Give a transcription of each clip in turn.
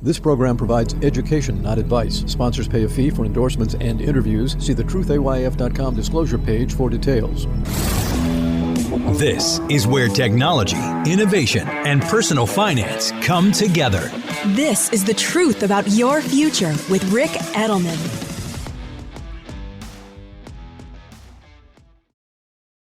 This program provides education, not advice. Sponsors pay a fee for endorsements and interviews. See the truthayf.com disclosure page for details. This is where technology, innovation, and personal finance come together. This is the truth about your future with Rick Edelman.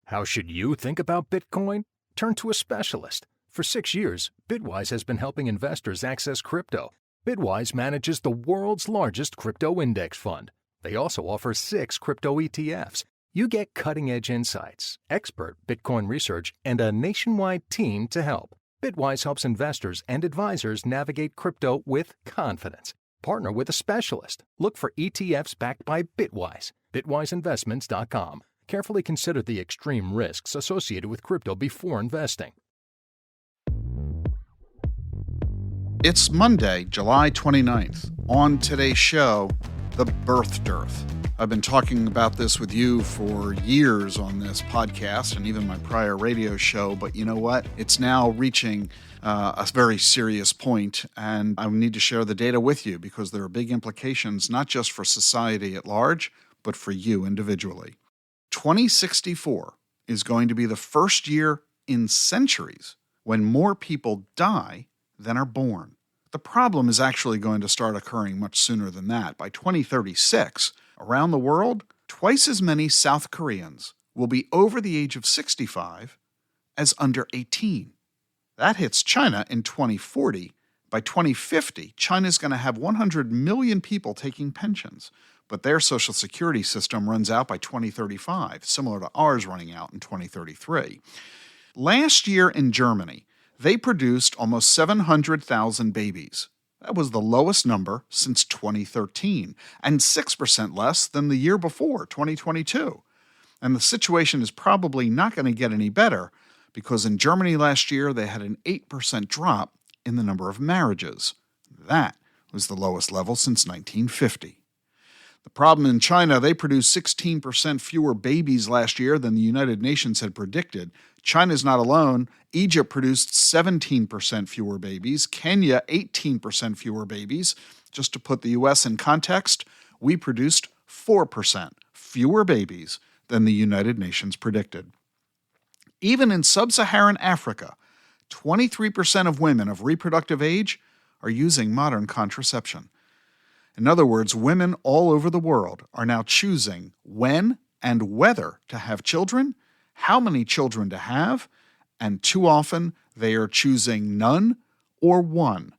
How should you think about Bitcoin? Turn to a specialist. For 6 years, Bitwise has been helping investors access crypto. Bitwise manages the world's largest crypto index fund. They also offer 6 crypto ETFs. You get cutting-edge insights, expert Bitcoin research, and a nationwide team to help. Bitwise helps investors and advisors navigate crypto with confidence. Partner with a specialist. Look for ETFs backed by Bitwise. BitwiseInvestments.com. Carefully consider the extreme risks associated with crypto before investing. It's Monday, July 29th. On today's show, the birth dearth. I've been talking about this with you for years on this podcast and even my prior radio show, but you know what? It's now reaching a very serious point, and I need to share the data with you because there are big implications not just for society at large, but for you individually. 2064 is going to be the first year in centuries when more people die than are born. The problem is actually going to start occurring much sooner than that. By 2036, around the world, twice as many South Koreans will be over the age of 65 as under 18. That hits China in 2040. By 2050, China's going to have 100 million people taking pensions, but their social security system runs out by 2035, similar to ours running out in 2033. Last year in Germany, they produced almost 700,000 babies. That was the lowest number since 2013, and 6% less than the year before, 2022. And the situation is probably not going to get any better because in Germany last year, they had an 8% drop in the number of marriages. That was the lowest level since 1950. The problem in China, they produced 16% fewer babies last year than the United Nations had predicted. China's not alone. Egypt produced 17% fewer babies. Kenya, 18% fewer babies. Just to put the U.S. in context, we produced 4% fewer babies than the United Nations predicted. Even in sub-Saharan Africa, 23% of women of reproductive age are using modern contraception. In other words, women all over the world are now choosing when and whether to have children, how many children to have, and too often they are choosing none or one.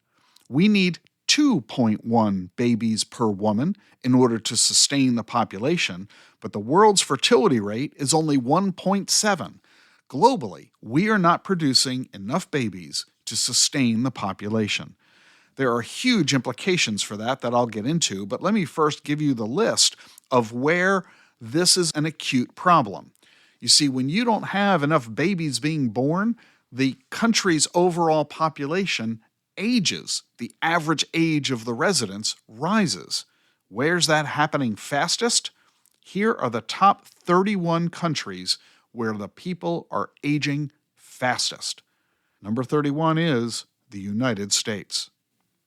We need 2.1 babies per woman in order to sustain the population, but the world's fertility rate is only 1.7. Globally, we are not producing enough babies to sustain the population. There are huge implications for that I'll get into, but let me first give you the list of where this is an acute problem. You see, when you don't have enough babies being born, the country's overall population ages. The average age of the residents rises. Where's that happening fastest? Here are the top 31 countries where the people are aging fastest. Number 31 is the United States.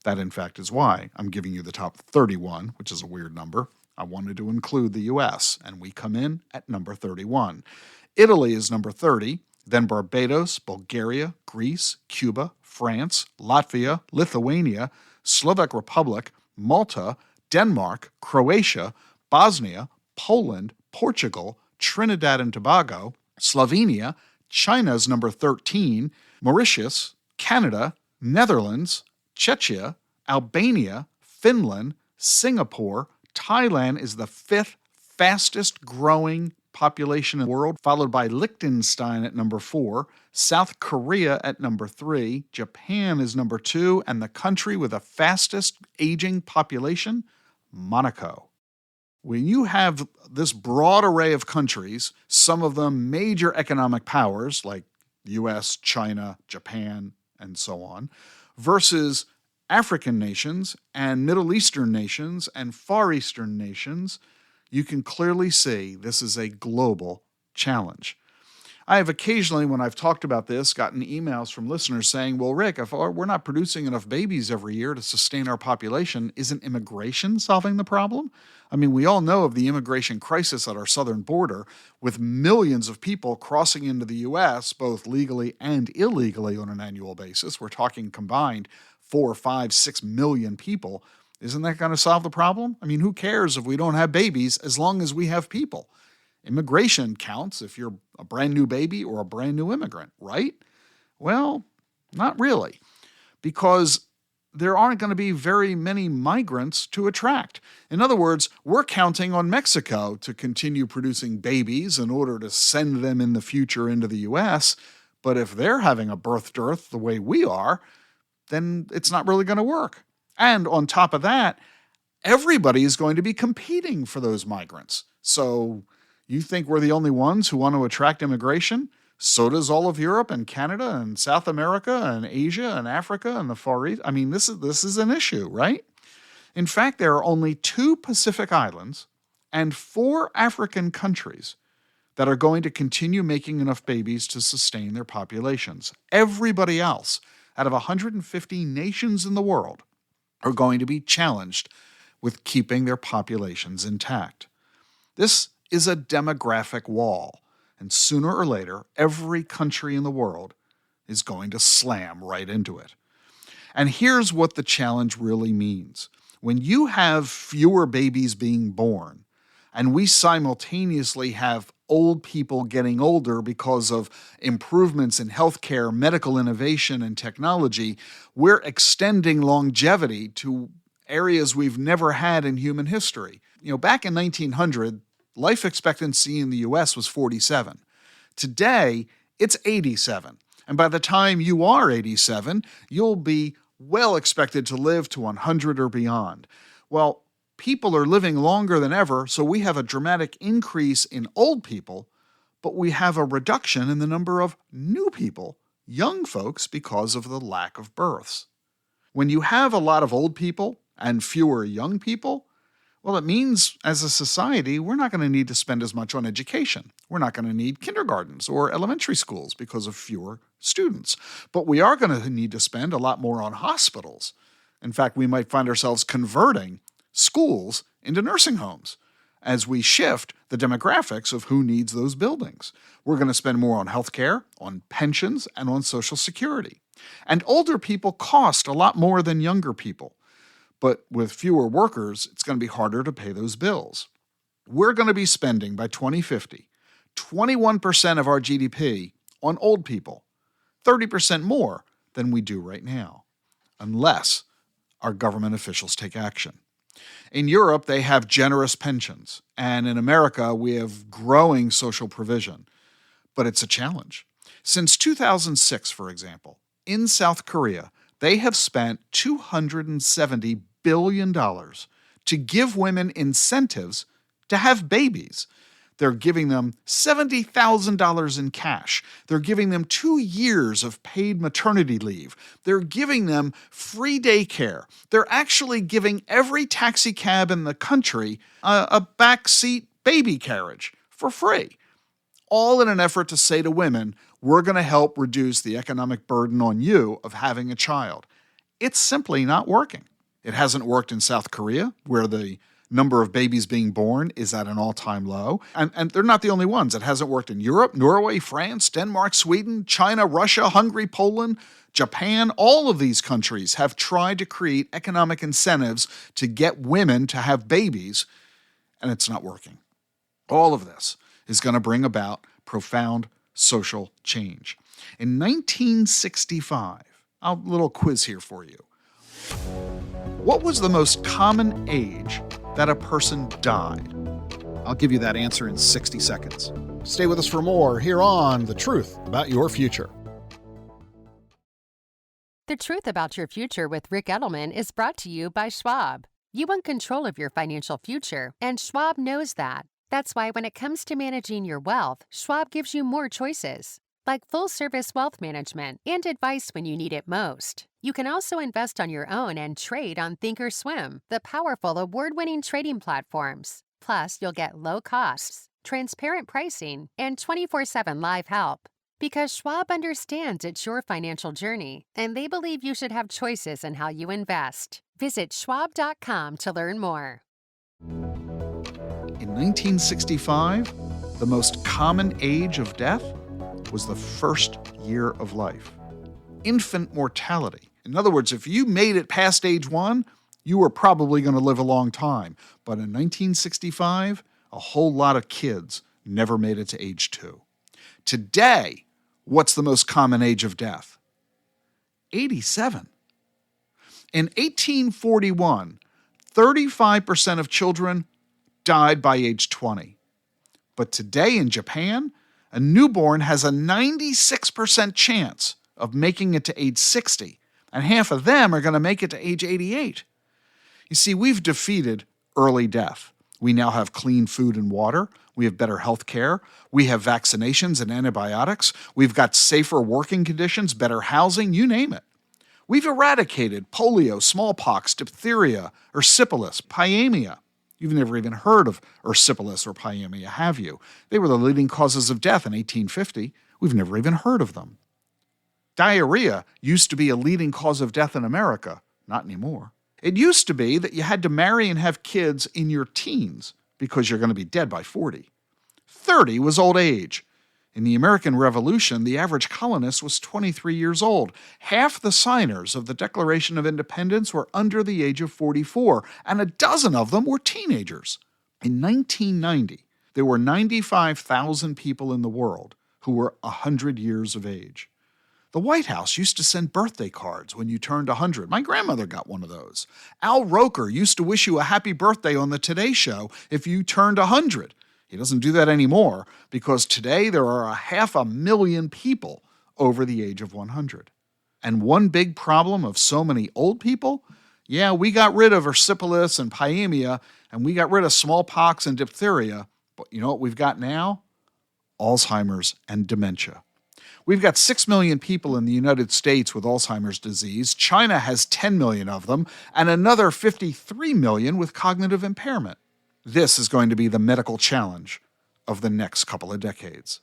That, in fact, is why I'm giving you the top 31, which is a weird number. I wanted to include the U.S., and we come in at number 31. Italy is number 30, then Barbados, Bulgaria, Greece, Cuba, France, Latvia, Lithuania, Slovak Republic, Malta, Denmark, Croatia, Bosnia, Poland, Portugal, Trinidad and Tobago, Slovenia, China's number 13, Mauritius, Canada, Netherlands, Czechia, Albania, Finland, Singapore, Thailand is the 5th fastest growing population in the world, followed by Liechtenstein at number 4, South Korea at number 3, Japan is number 2, and the country with the fastest aging population, Monaco. When you have this broad array of countries, some of them major economic powers like the US, China, Japan, and so on, versus African nations and Middle Eastern nations and Far Eastern nations, you can clearly see this is a global challenge. I have occasionally, when I've talked about this, gotten emails from listeners saying, well, Rick, if we're not producing enough babies every year to sustain our population, isn't immigration solving the problem? I mean, we all know of the immigration crisis at our southern border, with millions of people crossing into the U.S., both legally and illegally on an annual basis. We're talking combined 4, 5, 6 million people. Isn't that going to solve the problem? I mean, who cares if we don't have babies as long as we have people? Immigration counts if you're a brand new baby or a brand new immigrant, right? Well, not really, because there aren't going to be very many migrants to attract. In other words, we're counting on Mexico to continue producing babies in order to send them in the future into the U.S., but if they're having a birth dearth the way we are, then it's not really going to work. And on top of that, everybody is going to be competing for those migrants. So you think we're the only ones who want to attract immigration? So does all of Europe and Canada and South America and Asia and Africa and the Far East. I mean, this is an issue, right? In fact, there are only 2 Pacific islands and 4 African countries that are going to continue making enough babies to sustain their populations. Everybody else, out of 150 nations in the world, are going to be challenged with keeping their populations intact. This is a demographic wall, and sooner or later, every country in the world is going to slam right into it. And here's what the challenge really means. When you have fewer babies being born, and we simultaneously have old people getting older because of improvements in healthcare, medical innovation, and technology, we're extending longevity to areas we've never had in human history. Back in 1900, life expectancy in the U.S. was 47. Today, it's 87. And by the time you are 87, you'll be well expected to live to 100 or beyond. Well, people are living longer than ever, so we have a dramatic increase in old people, but we have a reduction in the number of new people, young folks, because of the lack of births. When you have a lot of old people and fewer young people, well, it means as a society, we're not going to need to spend as much on education. We're not going to need kindergartens or elementary schools because of fewer students. But we are going to need to spend a lot more on hospitals. In fact, we might find ourselves converting schools into nursing homes as we shift the demographics of who needs those buildings. We're going to spend more on healthcare, on pensions, and on Social Security. And older people cost a lot more than younger people. But with fewer workers, it's going to be harder to pay those bills. We're going to be spending, by 2050, 21% of our GDP on old people, 30% more than we do right now, unless our government officials take action. In Europe, they have generous pensions, and in America, we have growing social provision. But it's a challenge. Since 2006, for example, in South Korea, they have spent $270 billion to give women incentives to have babies. They're giving them $70,000 in cash. They're giving them 2 years of paid maternity leave. They're giving them free daycare. They're actually giving every taxi cab in the country a backseat baby carriage for free. All in an effort to say to women, we're going to help reduce the economic burden on you of having a child. It's simply not working. It hasn't worked in South Korea, where the number of babies being born is at an all-time low. And they're not the only ones. It hasn't worked in Europe, Norway, France, Denmark, Sweden, China, Russia, Hungary, Poland, Japan. All of these countries have tried to create economic incentives to get women to have babies, and it's not working. All of this is going to bring about profound social change. In 1965, a little quiz here for you. What was the most common age that a person died? I'll give you that answer in 60 seconds. Stay with us for more here on The Truth About Your Future. The Truth About Your Future with Rick Edelman is brought to you by Schwab. You want control of your financial future, and Schwab knows that. That's why when it comes to managing your wealth, Schwab gives you more choices, like full-service wealth management and advice when you need it most. You can also invest on your own and trade on Thinkorswim, the powerful award-winning trading platforms. Plus, you'll get low costs, transparent pricing, and 24/7 live help. Because Schwab understands it's your financial journey, and they believe you should have choices in how you invest. Visit schwab.com to learn more. In 1965, the most common age of death was the first year of life. Infant mortality. In other words, if you made it past age 1, you were probably going to live a long time. But in 1965, a whole lot of kids never made it to age 2. Today, what's the most common age of death? 87. In 1841, 35% of children died by age 20. But today in Japan, a newborn has a 96% chance of making it to age 60, and half of them are going to make it to age 88. You see, we've defeated early death. We now have clean food and water. We have better health care. We have vaccinations and antibiotics. We've got safer working conditions, better housing, you name it. We've eradicated polio, smallpox, diphtheria, erysipelas, pyemia. You've never even heard of erysipelas or pyemia, have you? They were the leading causes of death in 1850. We've never even heard of them. Diarrhea used to be a leading cause of death in America. Not anymore. It used to be that you had to marry and have kids in your teens because you're going to be dead by 40. 30 was old age. In the American Revolution, the average colonist was 23 years old. Half the signers of the Declaration of Independence were under the age of 44, and a dozen of them were teenagers. In 1990, there were 95,000 people in the world who were 100 years of age. The White House used to send birthday cards when you turned 100. My grandmother got one of those. Al Roker used to wish you a happy birthday on the Today Show if you turned 100. He doesn't do that anymore because today there are 500,000 people over the age of 100. And one big problem of so many old people, we got rid of erysipelas and pyemia, and we got rid of smallpox and diphtheria, but you know what we've got now? Alzheimer's and dementia. We've got 6 million people in the United States with Alzheimer's disease. China has 10 million of them, and another 53 million with cognitive impairment. This is going to be the medical challenge of the next couple of decades.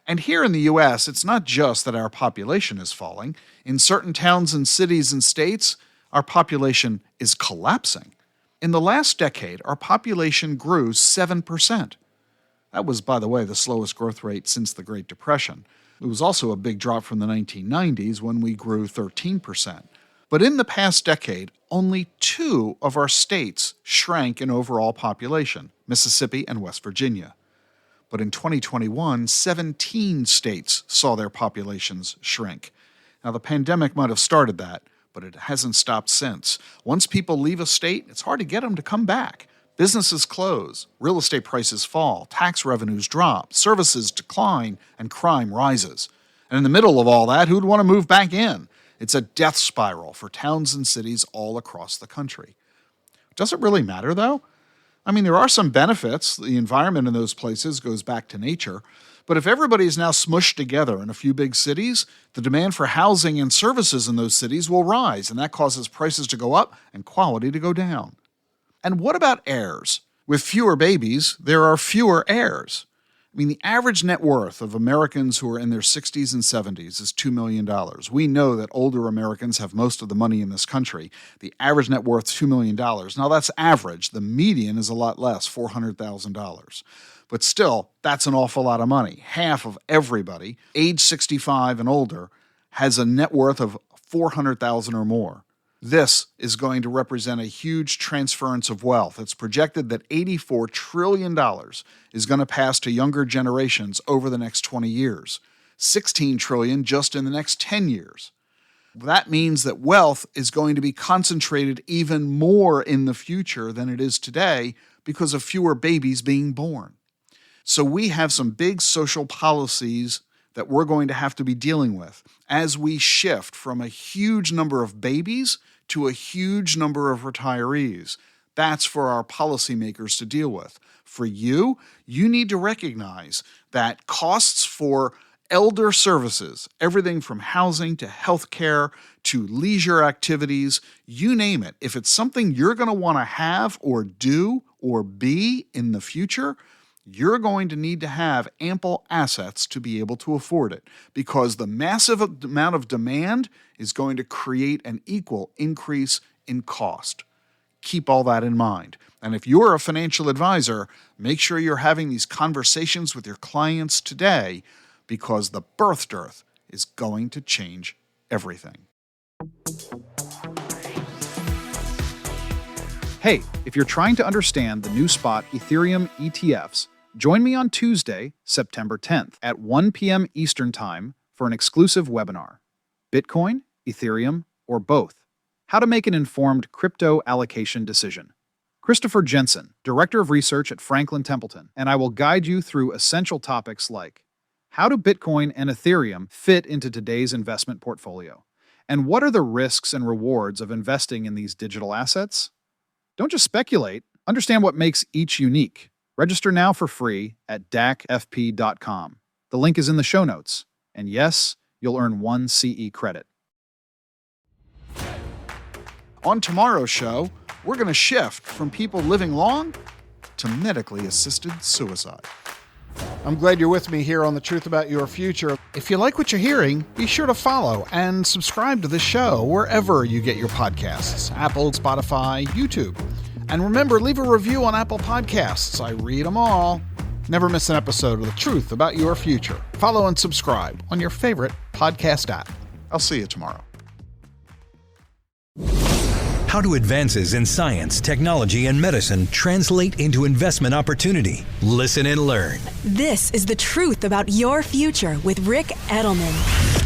And here in the U.S., it's not just that our population is falling. In certain towns and cities and states, our population is collapsing. In the last decade, our population grew 7%. That was, by the way, the slowest growth rate since the Great Depression. It was also a big drop from the 1990s when we grew 13%. But in the past decade, only 2 of our states shrank in overall population, Mississippi and West Virginia. But in 2021, 17 states saw their populations shrink. Now, the pandemic might have started that, but it hasn't stopped since. Once people leave a state, it's hard to get them to come back. Businesses close, real estate prices fall, tax revenues drop, services decline, and crime rises. And in the middle of all that, who'd want to move back in? It's a death spiral for towns and cities all across the country. Does it really matter, though? I mean, there are some benefits. The environment in those places goes back to nature. But if everybody is now smushed together in a few big cities, the demand for housing and services in those cities will rise, and that causes prices to go up and quality to go down. And what about heirs? With fewer babies, there are fewer heirs. I mean, the average net worth of Americans who are in their 60s and 70s is $2 million. We know that older Americans have most of the money in this country. The average net worth is $2 million. Now, that's average. The median is a lot less, $400,000. But still, that's an awful lot of money. Half of everybody, age 65 and older, has a net worth of $400,000 or more. This is going to represent a huge transference of wealth. It's projected that $84 trillion is going to pass to younger generations over the next 20 years, $16 trillion just in the next 10 years. That means that wealth is going to be concentrated even more in the future than it is today because of fewer babies being born. So we have some big social policies that we're going to have to be dealing with as we shift from a huge number of babies to a huge number of retirees. That's for our policymakers to deal with. For you, you need to recognize that costs for elder services, everything from housing to healthcare to leisure activities, you name it, if it's something you're going to want to have or do or be in the future, you're going to need to have ample assets to be able to afford it, because the massive amount of demand is going to create an equal increase in cost. Keep all that in mind. And if you're a financial advisor, make sure you're having these conversations with your clients today, because the birth dearth is going to change everything. Hey, if you're trying to understand the new spot Ethereum ETFs, join me on Tuesday, September 10th at 1 p.m. Eastern Time for an exclusive webinar. Bitcoin, Ethereum, or both? How to make an informed crypto allocation decision. Christopher Jensen, Director of Research at Franklin Templeton, and I will guide you through essential topics like: how do Bitcoin and Ethereum fit into today's investment portfolio? And what are the risks and rewards of investing in these digital assets? Don't just speculate. Understand what makes each unique. Register now for free at dacfp.com. The link is in the show notes. And yes, you'll earn 1 CE credit. On tomorrow's show, we're going to shift from people living long to medically assisted suicide. I'm glad you're with me here on The Truth About Your Future. If you like what you're hearing, be sure to follow and subscribe to the show wherever you get your podcasts: Apple, Spotify, YouTube. And remember, leave a review on Apple Podcasts. I read them all. Never miss an episode of The Truth About Your Future. Follow and subscribe on your favorite podcast app. I'll see you tomorrow. How do advances in science, technology, and medicine translate into investment opportunity? Listen and learn. This is The Truth About Your Future with Rick Edelman.